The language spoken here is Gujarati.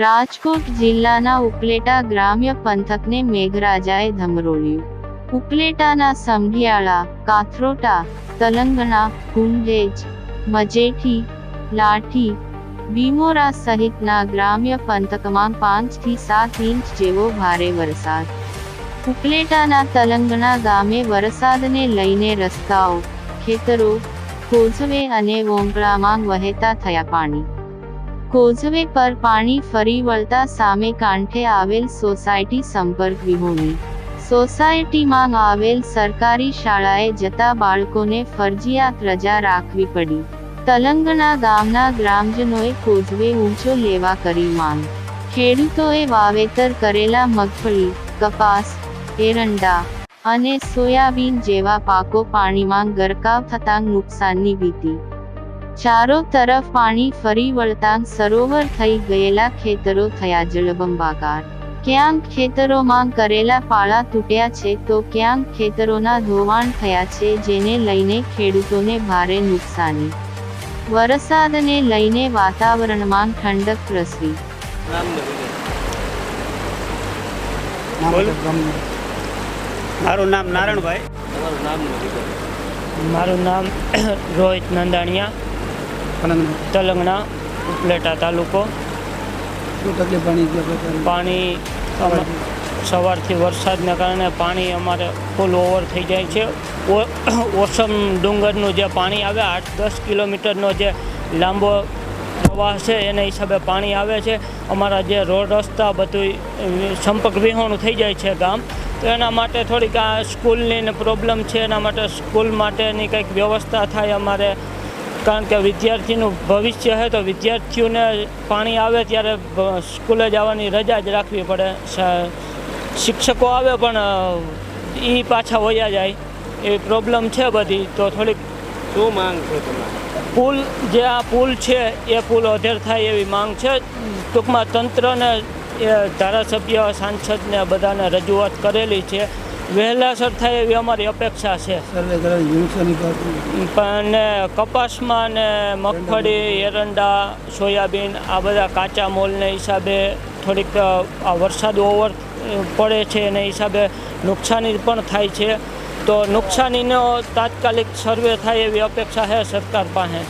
રાજકોટ જિલ્લાના ઉપલેટા ગ્રામ્ય પંથકને મેઘરાજાએ ધમરોળ્યું। ઉપલેટાના સમઢિયાળા, કાથરોટા, તલંગણા, ગુંડેજ, મજેઠી, લાઠી, બીમોરા સહિતના ગ્રામ્ય પંથકમાં 5 થી 7 ઇંચ જેવો ભારે વરસાદ। ઉપલેટાના તલંગણા ગામે વરસાદને લઈને રસ્તાઓ, ખેતરો, કોઝવે અને વોંકળામાં વહેતા થયા પાણી। કોઝવે પર પાણી ફરી વળતા સામે કાંઠે આવેલ સોસાયટી સંપર્ક વિહોણી। સોસાયટીમાં આવેલ સરકારી શાળાએ જતા બાળકોને ફરજિયાત રજા રાખવી પડી। તલંગણા ગામના ગ્રામજનોએ કોઝવે ઊંચો લેવા કરી માંગ। ખેડૂતોએ વાવેતર કરેલા મગફળી, કપાસ, એરંડા અને સોયાબીન જેવા પાકો પાણીમાં ગરકાવ થતાં નુકસાનની ભીતિ। ચારો તરફ પાણી ફરી વળતાં સરોવર થઈ ગયેલા ખેતરો થયા જળબંબાકાર। ક્યાંક ખેતરોમાં કરેલા પાળા તૂટ્યા છે તો ક્યાંક ખેતરોના ધોવાણ થયા છે, જેને લઈને ખેડૂતોને ભારે નુકસાની। વરસાદને લઈને વાતાવરણમાં ઠંડક પ્રસરી। મારું નામ નારણભાઈ। મારું નામ રોહિત નંદાણીયા, તલંગણા, ઉપલેટા તાલુકો। પાણી સવારથી વરસાદને કારણે પાણી અમારે ફૂલ ઓવર થઈ જાય છે। ઓસમ ડુંગરનું જે પાણી આવે 8-10 કિલોમીટરનો જે લાંબો પ્રવાહ છે એના હિસાબે પાણી આવે છે। અમારા જે રોડ રસ્તા બધું સંપર્ક વિહોણું થઈ જાય છે ગામ, તો એના માટે થોડીક આ સ્કૂલની પ્રોબ્લેમ છે। એના માટે સ્કૂલ માટેની કંઈક વ્યવસ્થા થાય અમારે, કારણ કે વિદ્યાર્થીનું ભવિષ્ય છે, તો વિદ્યાર્થીઓને પાણી આવે ત્યારે સ્કૂલે જવાની રજા જ રાખવી પડે। શિક્ષકો આવે પણ એ પાછા વયા જાય, એવી પ્રોબ્લેમ છે બધી। તો થોડીક શું માંગ છે તમારી? પુલ, જે આ પુલ છે એ પુલ અધેર થાય એવી માંગ છે। ટૂંકમાં તંત્રને, ધારાસભ્ય, સાંસદને બધાને રજૂઆત કરેલી છે, વહેલાસર થાય એવી અમારી અપેક્ષા છે। પણ કપાસમાં ને મગફળી, એરંડા, સોયાબીન આ બધા કાચા મોલને હિસાબે થોડીક આ વરસાદ ઓવર પડે છે એને હિસાબે નુકસાની પણ થાય છે। તો નુકસાનીનો તાત્કાલિક સર્વે થાય એવી અપેક્ષા છે સરકાર પાસે।